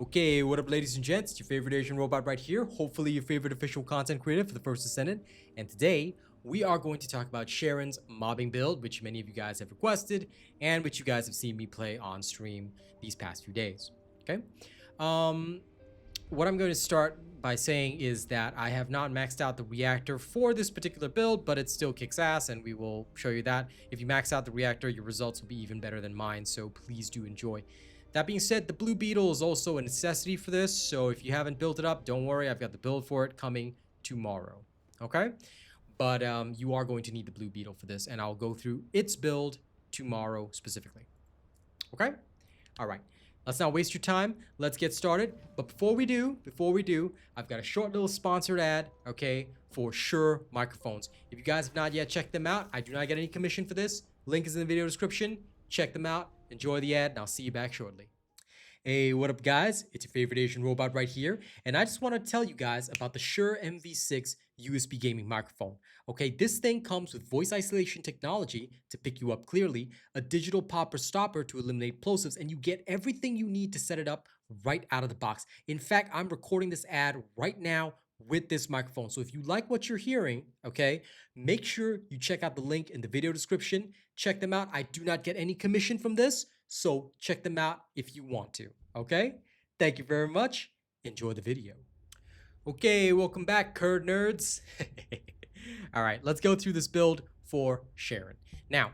Okay, what up ladies and gents, it's your favorite Asian robot right here, hopefully your favorite official content creator for the First Descendant, and today we are going to talk about Sharen's mobbing build, which many of you guys have requested, and which you guys have seen me play on stream these past few days, okay? What I'm going to start by saying is that I have not maxed out the reactor for this particular build, but it still kicks ass, and we will show you that. If you max out the reactor, your results will be even better than mine, so please do enjoy. That being said, the blue beetle is also a necessity for this, so if you haven't built it up, don't worry, I've got the build for it coming tomorrow, okay? But you are going to need the blue beetle for this, and I'll go through its build tomorrow specifically, okay? All right, let's not waste your time. Let's get started. But before we do, I've got a short little sponsored ad, okay, for Shure microphones. If you guys have not yet checked them out, I do not get any commission for this. Link is in the video description. Check them out. Enjoy the ad, and I'll see you back shortly. Hey, what up guys? It's your favorite Asian robot right here, and I just want to tell you guys about the Shure MV6 USB gaming microphone. Okay, this thing comes with voice isolation technology to pick you up clearly, a digital popper stopper to eliminate plosives, and you get everything you need to set it up right out of the box. In fact, I'm recording this ad right now with this microphone. So if you like what you're hearing, okay, make sure you check out the link in the video description. Check them out. I do not get any commission from this, so check them out if you want to, okay? Thank you very much. Enjoy the video. Okay, welcome back, Curd Nerds. All right, let's go through this build for Sharen. Now,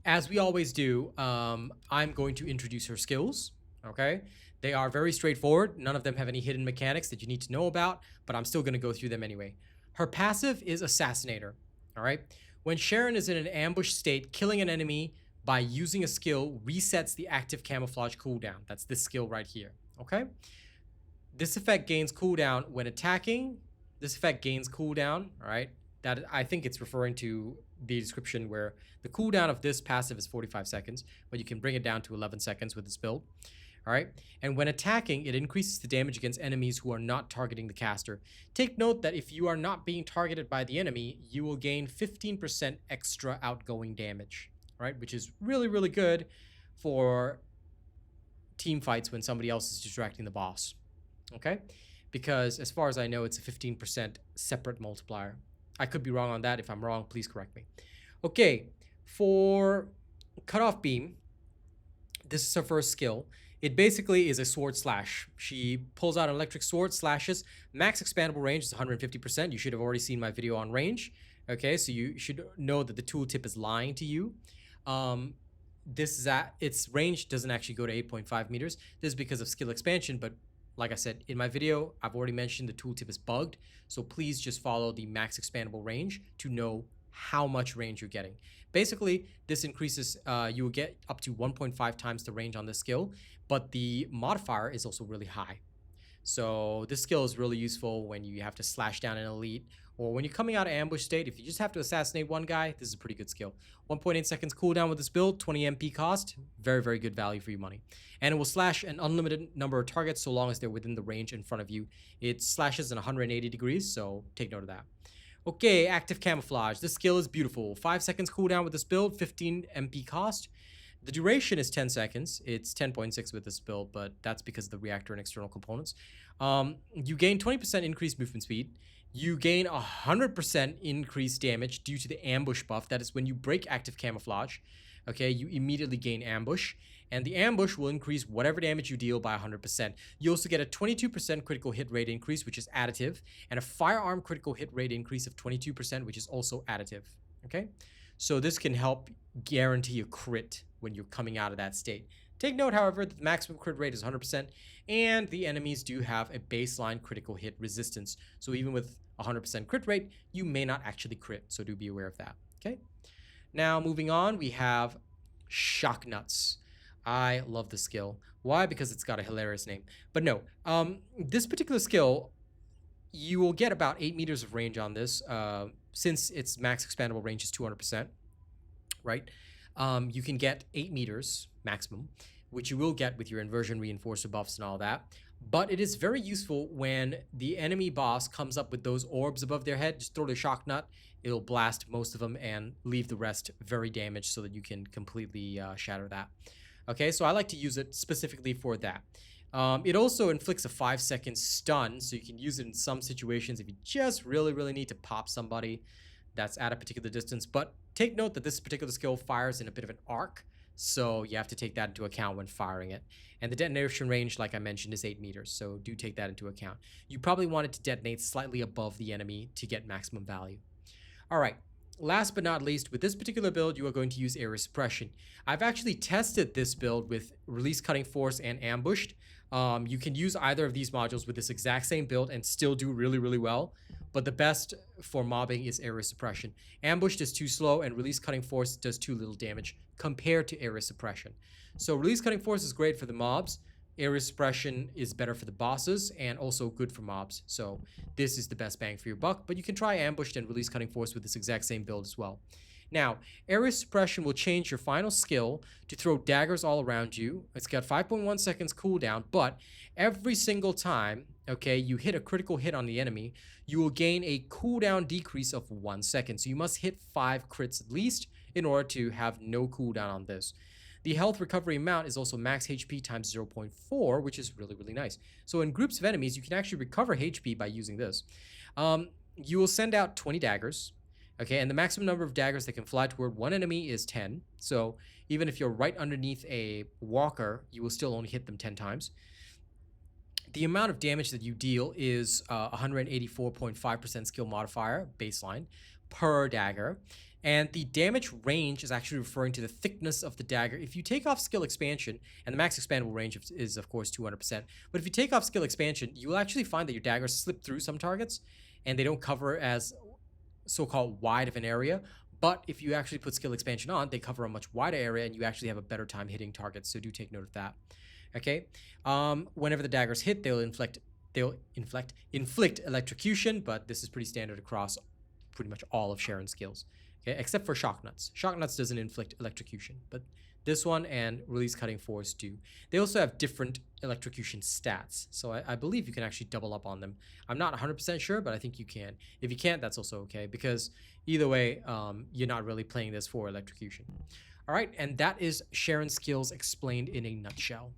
as we always do, I'm going to introduce her skills, okay? They are very straightforward. None of them have any hidden mechanics that you need to know about, but I'm still going to go through them anyway. Her passive is Assassinator, all right? When Sharen is in an ambush state, killing an enemy by using a skill resets the active camouflage cooldown. That's this skill right here, okay? This effect gains cooldown when attacking. This effect gains cooldown, all right? That I think it's referring to the description where the cooldown of this passive is 45 seconds, but you can bring it down to 11 seconds with this build. All right, and when attacking, it increases the damage against enemies who are not targeting the caster. Take note that if you are not being targeted by the enemy, you will gain 15% extra outgoing damage, right? Which is really, really good for team fights when somebody else is distracting the boss, okay? Because as far as I know, it's a 15% separate multiplier. I could be wrong on that. If I'm wrong, please correct me. Okay, for Cutoff Beam, this is her first skill. It basically is a sword slash. She pulls out an electric sword, slashes. Max expandable range is 150%. You should have already seen my video on range. Okay, so you should know that the tooltip is lying to you. This is at its range doesn't actually go to 8.5 meters. This is because of skill expansion, but like I said in my video, I've already mentioned the tooltip is bugged. So please just follow the max expandable range to know how much range you're getting. Basically, this increases, you will get up to 1.5 times the range on this skill, but the modifier is also really high. So this skill is really useful when you have to slash down an elite, or when you're coming out of ambush state. If you just have to assassinate one guy, this is a pretty good skill. 1.8 seconds cooldown with this build, 20 MP cost, very, very good value for your money. And it will slash an unlimited number of targets so long as they're within the range in front of you. It slashes in 180 degrees, so take note of that. Okay, active camouflage. This skill is beautiful. 5 seconds cooldown with this build, 15 MP cost. The duration is 10 seconds. It's 10.6 with this build, but that's because of the reactor and external components. You gain 20% increased movement speed. You gain 100% increased damage due to the ambush buff. That is when you break active camouflage. Okay, you immediately gain ambush. And the ambush will increase whatever damage you deal by 100%. You also get a 22% critical hit rate increase, which is additive, and a firearm critical hit rate increase of 22%, which is also additive, okay? So this can help guarantee a crit when you're coming out of that state. Take note, however, that the maximum crit rate is 100%, and the enemies do have a baseline critical hit resistance. So even with 100% crit rate, you may not actually crit, so do be aware of that, okay? Now, moving on, we have Shock Nuts. I love this skill. Why? Because it's got a hilarious name. But no, this particular skill, you will get about 8 meters of range on this, since its max expandable range is 200%, right? You can get 8 meters maximum, which you will get with your inversion reinforcer buffs and all that. But it is very useful when the enemy boss comes up with those orbs above their head. Just throw the shock nut. It'll blast most of them and leave the rest very damaged so that you can completely shatter that. Okay, so I like to use it specifically for that. It also inflicts a 5-second stun, so you can use it in some situations if you just really need to pop somebody that's at a particular distance. But take note that this particular skill fires in a bit of an arc, so you have to take that into account when firing it. And the detonation range, like I mentioned, is 8 meters, so do take that into account. You probably want it to detonate slightly above the enemy to get maximum value. All right. Last but not least, with this particular build, you are going to use area suppression. I've actually tested this build with release cutting force and ambushed. You can use either of these modules with this exact same build and still do really well. But the best for mobbing is area suppression. Ambushed is too slow and release cutting force does too little damage compared to area suppression. So release cutting force is great for the mobs. Area suppression is better for the bosses and also good for mobs. So this is the best bang for your buck, but you can try ambushed and release cutting force with this exact same build as well. Now, area suppression will change your final skill to throw daggers all around you. It's got 5.1 seconds cooldown, but every single time, okay, you hit a critical hit on the enemy, you will gain a cooldown decrease of 1 second. So you must hit 5 crits at least in order to have no cooldown on this. The health recovery amount is also max HP times 0.4, which is really nice. So in groups of enemies, you can actually recover HP by using this. You will send out 20 daggers, okay, and the maximum number of daggers that can fly toward one enemy is 10. So even if you're right underneath a walker, you will still only hit them 10 times. The amount of damage that you deal is 184.5% skill modifier baseline per dagger. And the damage range is actually referring to the thickness of the dagger. If you take off skill expansion, and the max expandable range is of course 200%, but if you take off skill expansion, you will actually find that your daggers slip through some targets and they don't cover as so-called wide of an area. But if you actually put skill expansion on, they cover a much wider area and you actually have a better time hitting targets. So do take note of that. Okay. Whenever the daggers hit, they'll inflict electrocution, but this is pretty standard across pretty much all of Sharen Skills. Okay, except for Shock Nuts. Shock Nuts doesn't inflict electrocution, but this one and Release Cutting Force do. They also have different electrocution stats, so I believe you can actually double up on them. I'm not 100% sure, but I think you can. If you can't, that's also okay, because either way, you're not really playing this for electrocution. All right, and that is Sharen Skills explained in a nutshell.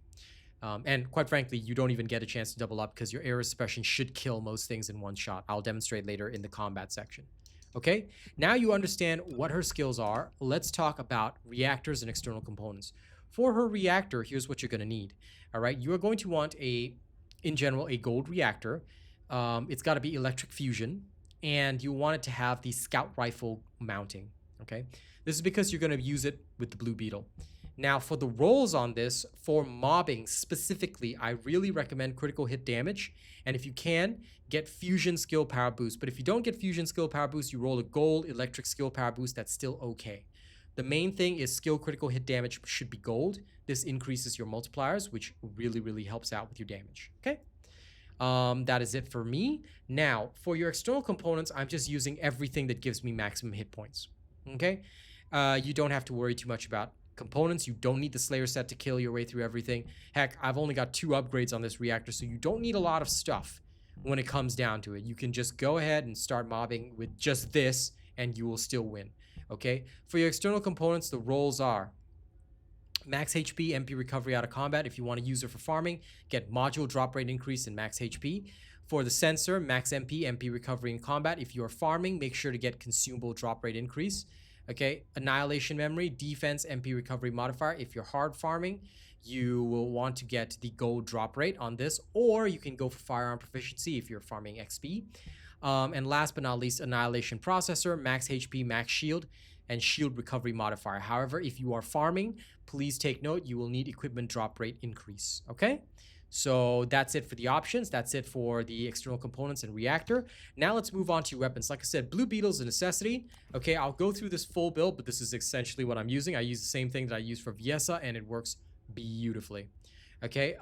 And quite frankly, you don't even get a chance to double up because your area suppression should kill most things in one shot. I'll demonstrate later in the combat section. Okay, now you understand what her skills are. Let's talk about reactors and external components. For her reactor, here's what you're going to need. All right, you are going to want in general, a gold reactor. It's got to be electric fusion, and you want it to have the scout rifle mounting. Okay, this is because you're going to use it with the blue beetle. Now, for the rolls on this, for mobbing specifically, I really recommend critical hit damage. And if you can, get fusion skill power boost. But if you don't get fusion skill power boost, you roll a gold electric skill power boost. That's still okay. The main thing is skill critical hit damage should be gold. This increases your multipliers, which really helps out with your damage. Okay. That is it for me. Now, for your external components, I'm just using everything that gives me maximum hit points. Okay. You don't have to worry too much about components. You don't need the Slayer set to kill your way through everything. Heck, I've only got 2 upgrades on this reactor, so you don't need a lot of stuff when it comes down to it. You can just go ahead and start mobbing with just this, and you will still win. Okay? For your external components, the roles are max HP, MP recovery out of combat. If you want to use it for farming, get module drop rate increase and max HP. For the sensor, max MP, MP recovery in combat. If you are farming, make sure to get consumable drop rate increase. Okay, annihilation memory, defense, MP recovery modifier. If you're hard farming, you will want to get the gold drop rate on this, or you can go for firearm proficiency if you're farming XP. And last but not least, annihilation processor, max HP, max shield, and shield recovery modifier. However, if you are farming, please take note, you will need equipment drop rate increase. Okay? So that's it for the options. That's it for the external components and reactor. Now let's move on to weapons. Like I said, Blue Beetle is a necessity. Okay, I'll go through this full build, but this is essentially what I'm using. I use the same thing that I use for Viesa, and it works beautifully. Okay,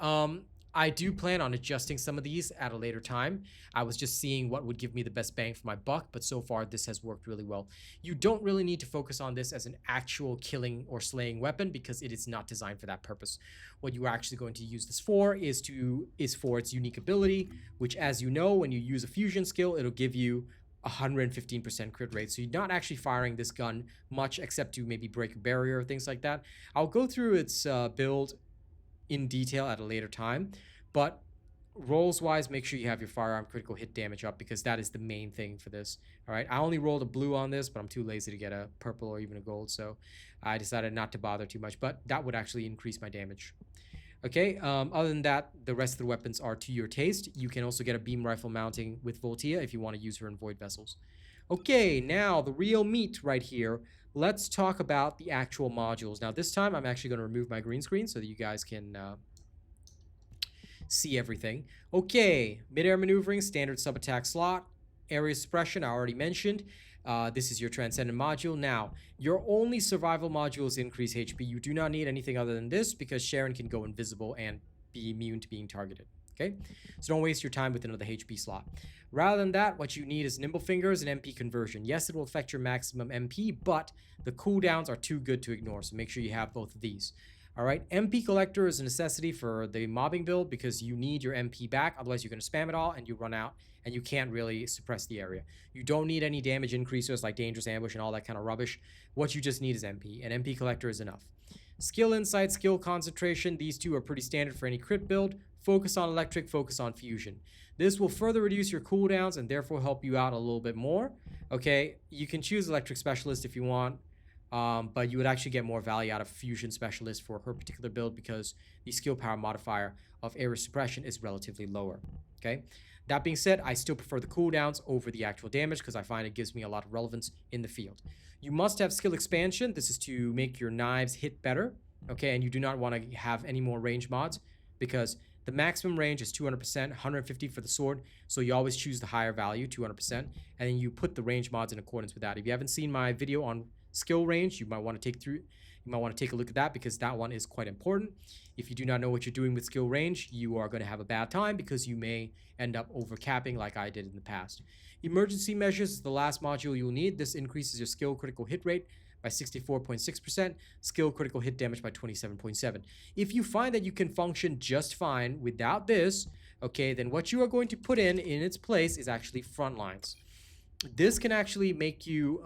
I do plan on adjusting some of these at a later time. I was just seeing what would give me the best bang for my buck, but so far this has worked really well. You don't really need to focus on this as an actual killing or slaying weapon because it is not designed for that purpose. What you are actually going to use this for is for its unique ability, which, as you know, when you use a fusion skill, it'll give you 115% crit rate. So you're not actually firing this gun much except to maybe break a barrier or things like that. I'll go through its build in detail at a later time, But rolls wise, make sure you have your firearm critical hit damage up, because that is the main thing for this. All right, I only rolled a blue on this, but I'm too lazy to get a purple or even a gold, so I decided not to bother too much, but that would actually increase my damage. Okay, other than that, the rest of the weapons are to your taste. You can also get a beam rifle mounting with Voltia if you want to use her in void vessels. Okay, now the real meat right here. Let's talk about the actual modules. Now this time I'm actually going to remove my green screen so that you guys can see everything. Okay, mid-air maneuvering, standard sub-attack slot, area suppression, I already mentioned. This is your Transcendent module. Now, your only survival module is increase HP. You do not need anything other than this, because Sharen can go invisible and be immune to being targeted. Okay, so don't waste your time with another HP slot. Rather than that, what you need is nimble fingers and MP conversion. Yes, it will affect your maximum MP, but the cooldowns are too good to ignore, so make sure you have both of these. All right, MP collector is a necessity for the mobbing build, because you need your MP back, otherwise you're going to spam it all and you run out and you can't really suppress the area. You don't need any damage increasers like dangerous ambush and all that kind of rubbish. What you just need is MP, and MP collector is enough. Skill insight, skill concentration, these two are pretty standard for any crit build. Focus on electric, focus on fusion. This will further reduce your cooldowns and therefore help you out a little bit more. Okay, you can choose electric specialist if you want, but you would actually get more value out of fusion specialist for her particular build, because the skill power modifier of area suppression is relatively lower. Okay, that being said, I still prefer the cooldowns over the actual damage, because I find it gives me a lot of relevance in the field. You must have skill expansion. This is to make your knives hit better. Okay, and you do not want to have any more range mods, because the maximum range is 200%, 150 for the sword, so you always choose the higher value, 200%, and then you put the range mods in accordance with that. If you haven't seen my video on skill range, you might want to take a look at that, because that one is quite important. If you do not know what you're doing with skill range, you are going to have a bad time, because you may end up overcapping like I did in the past. Emergency measures is the last module you'll need. This increases your skill critical hit rate by 64.6%, skill critical hit damage by 27.7%. If you find that you can function just fine without this, okay, then what you are going to put in its place is actually front lines. This can actually make you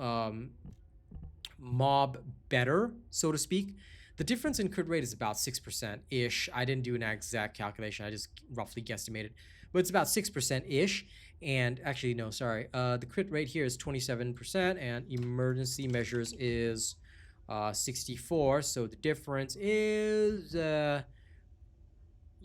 mob better, so to speak. The difference in crit rate is about 6%-ish. I didn't do an exact calculation, I just roughly guesstimated, but it's about 6%-ish. And actually, no, sorry, the crit rate here is 27%, and emergency measures is 64. So the difference is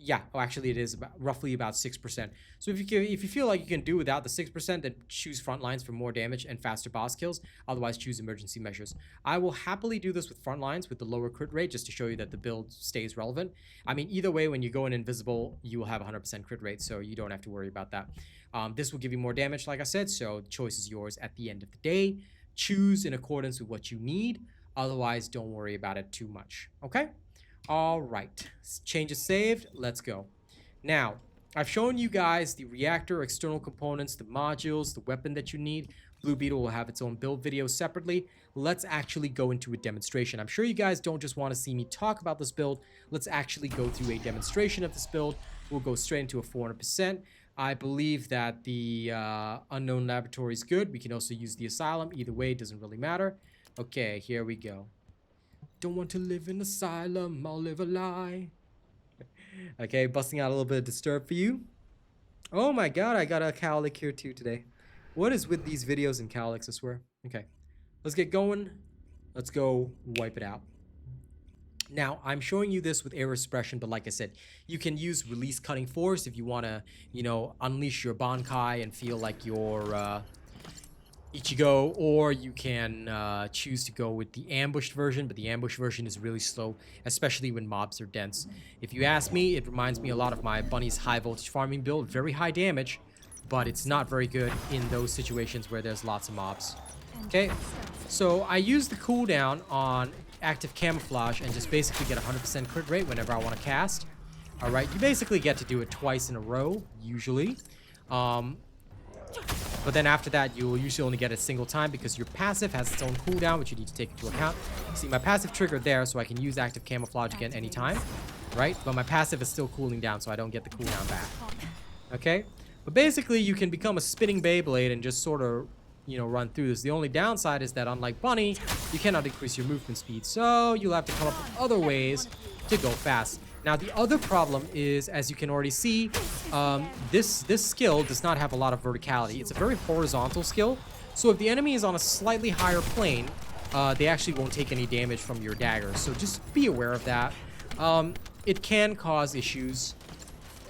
yeah, actually it is roughly about 6%. So if you feel like you can do without the 6%, then choose front lines for more damage and faster boss kills. Otherwise, choose emergency measures. I will happily do this with front lines with the lower crit rate, just to show you that the build stays relevant. I mean, either way, when you go in invisible, you will have 100% crit rate, so you don't have to worry about that. This will give you more damage, like I said, so the choice is yours at the end of the day. Choose in accordance with what you need. Otherwise, don't worry about it too much, okay? All right, changes saved, let's go. Now, I've shown you guys the reactor, external components, the modules, the weapon that you need. Blue Beetle will have its own build video separately. Let's actually go into a demonstration. I'm sure you guys don't just want to see me talk about this build. Let's actually go through a demonstration of this build. We'll go straight into a 400%. I believe that the unknown laboratory is good. We can also use the asylum. Either way, it doesn't really matter. Okay, here we go. Don't want to live in asylum, I'll live a lie. Okay, busting out a little bit of Disturb for you. Oh my god, I got a cowlick here too today. What is with these videos and cowlicks, I swear? Okay, let's get going. Let's go wipe it out. Now, I'm showing you this with area suppression, but like I said, you can use release cutting force if you want to, you know, unleash your Bankai and feel like you're Ichigo, or you can choose to go with the ambushed version, but the ambushed version is really slow, especially when mobs are dense. If you ask me, it reminds me a lot of my Bunny's high voltage farming build. Very high damage, but it's not very good in those situations where there's lots of mobs. Okay, so I use the cooldown on active camouflage and just basically get 100% crit rate whenever I want to cast. All right, you basically get to do it twice in a row, usually. But then after that, you'll usually only get it a single time, because your passive has its own cooldown, which you need to take into account. See, my passive triggered there, so I can use active camouflage again anytime, right? But my passive is still cooling down, so I don't get the cooldown back. Okay? But basically, you can become a spinning Beyblade and just sort of, you know, run through this. The only downside is that, unlike Bunny, you cannot increase your movement speed, so you'll have to come up with other ways to go fast. Now, the other problem is, as you can already see, this skill does not have a lot of verticality. It's a very horizontal skill. So if the enemy is on a slightly higher plane, they actually won't take any damage from your daggers. So just be aware of that. It can cause issues,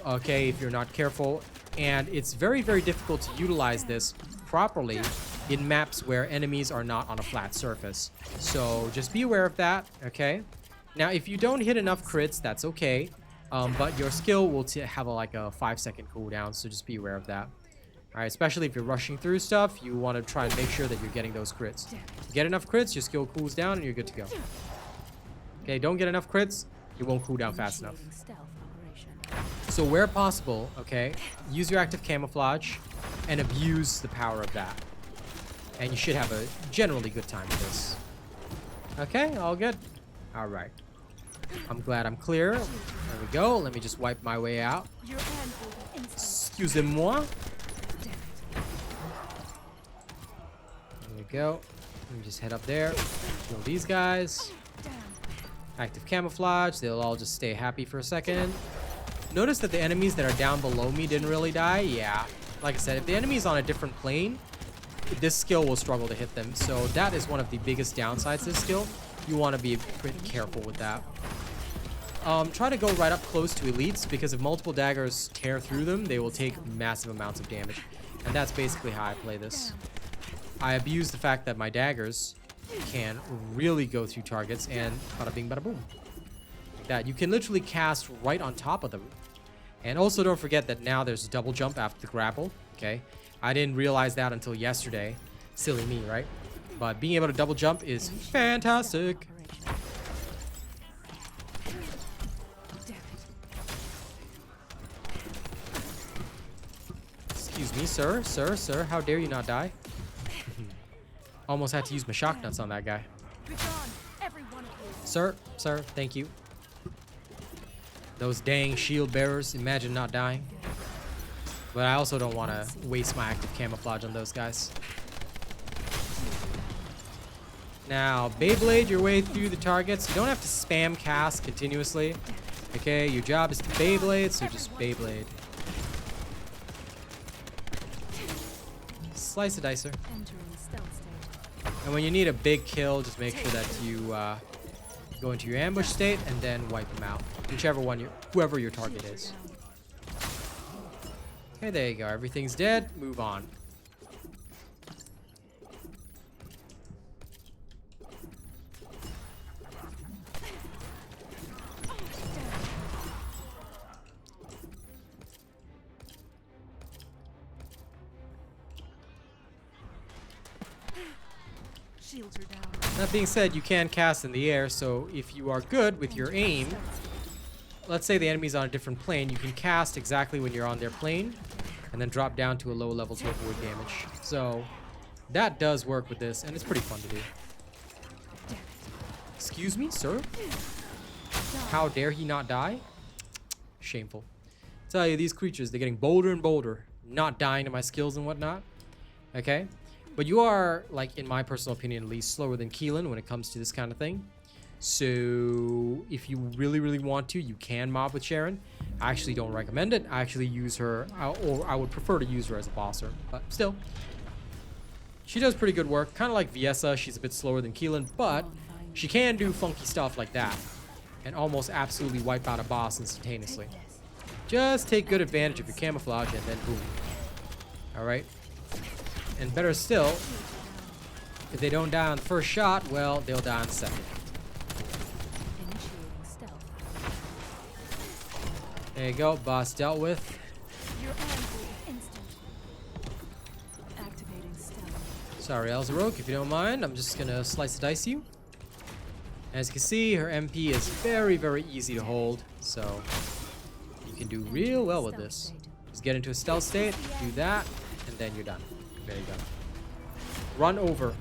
okay, if you're not careful. And it's very, very difficult to utilize this properly in maps where enemies are not on a flat surface. So just be aware of that, okay? Now, if you don't hit enough crits, that's okay. But your skill will have like a 5-second cooldown, so just be aware of that. Alright, especially if you're rushing through stuff, you want to try and make sure that you're getting those crits. If you get enough crits, your skill cools down and you're good to go. Okay, don't get enough crits, it won't cool down fast enough. So where possible, okay, use your active camouflage and abuse the power of that. And you should have a generally good time with this. Okay, all good. Alright. I'm glad I'm clear. There we go. Let me just wipe my way out. Excusez-moi. There we go. Let me just head up there. Kill these guys. Active camouflage. They'll all just stay happy for a second. Notice that the enemies that are down below me didn't really die. Yeah. Like I said, if the enemy is on a different plane, this skill will struggle to hit them. So that is one of the biggest downsides to this skill. You want to be pretty careful with that. Try to go right up close to elites, because if multiple daggers tear through them, they will take massive amounts of damage. And that's basically how I play this. I abuse the fact that my daggers can really go through targets, and bada bing bada boom. Like that. You can literally cast right on top of them. And also don't forget that now there's a double jump after the grapple. Okay, I didn't realize that until yesterday. Silly me, right? But being able to double jump is fantastic. Excuse me, sir. Sir, sir. How dare you not die? Almost had to use my shock nuts on that guy. Sir, sir, thank you. Those dang shield bearers, imagine not dying. But I also don't want to waste my active camouflage on those guys. Now, Beyblade your way through the targets. You don't have to spam cast continuously. Okay, your job is to Beyblade, so just Beyblade. Slice a dicer. And when you need a big kill, just make sure that you go into your ambush state and then wipe them out. Whichever one, whoever your target is. Okay, there you go. Everything's dead. Move on. Shields are down. That being said, you can cast in the air, so if you are good with your aim, let's say the enemy's on a different plane, you can cast exactly when you're on their plane and then drop down to a low level to avoid damage. So that does work with this, and it's pretty fun to do. Excuse me, sir? How dare he not die? Shameful. I tell you, these creatures, they're getting bolder and bolder, not dying to my skills and whatnot. Okay? But you are, like, in my personal opinion at least, slower than Keelan when it comes to this kind of thing. So if you really, really want to, you can mob with Sharen. I actually don't recommend it. I actually use her, or I would prefer to use her as a bosser. But still, she does pretty good work. Kind of like Viessa, she's a bit slower than Keelan, but she can do funky stuff like that and almost absolutely wipe out a boss instantaneously. Just take good advantage of your camouflage and then boom. Alright? And better still, if they don't die on the first shot, well, they'll die on the second. There you go, boss dealt with. Sorry, Elzeroke, if you don't mind, I'm just gonna slice and dice you. As you can see, her MP is very, very easy to hold, so you can do real well with this. Just get into a stealth state, do that, and then you're done. There you go. Run over.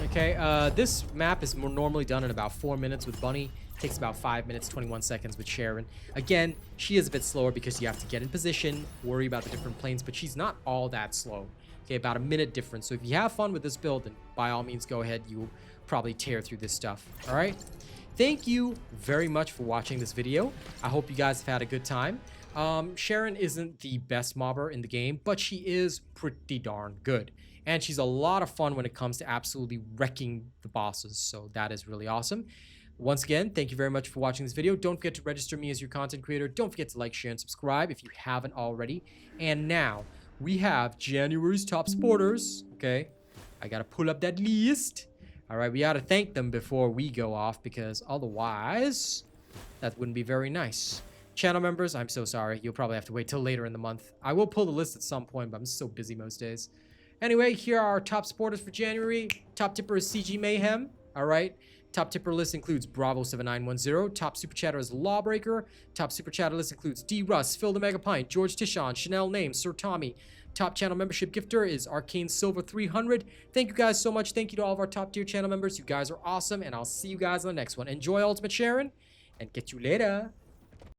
Okay, this map is normally done in about 4 minutes with Bunny. Takes about 5 minutes, 21 seconds with Sharen. Again, she is a bit slower because you have to get in position, worry about the different planes, but she's not all that slow. Okay, about a minute difference. So if you have fun with this build, then by all means go ahead. You'll probably tear through this stuff. All right? thank you very much for watching this video. I hope you guys have had a good time. Sharen isn't the best mobber in the game, but she is pretty darn good. And she's a lot of fun when it comes to absolutely wrecking the bosses. So that is really awesome. Once again, thank you very much for watching this video. Don't forget to register me as your content creator. Don't forget to like, share, and subscribe if you haven't already. And now, we have January's top supporters. Okay, I gotta pull up that list. All right, we gotta thank them before we go off, because otherwise, that wouldn't be very nice. Channel members, I'm so sorry. You'll probably have to wait till later in the month. I will pull the list at some point, but I'm so busy most days. Anyway, here are our top supporters for January. Top tipper is CG Mayhem. All right. Top tipper list includes Bravo7910. Top super chatter is Lawbreaker. Top super chatter list includes D. Russ, Phil the Megapint, George Tishon, Chanel Name, Sir Tommy. Top channel membership gifter is Arcane Silver 300. Thank you guys so much. Thank you to all of our top tier channel members. You guys are awesome, and I'll see you guys on the next one. Enjoy Ultimate Sharen, and get you later.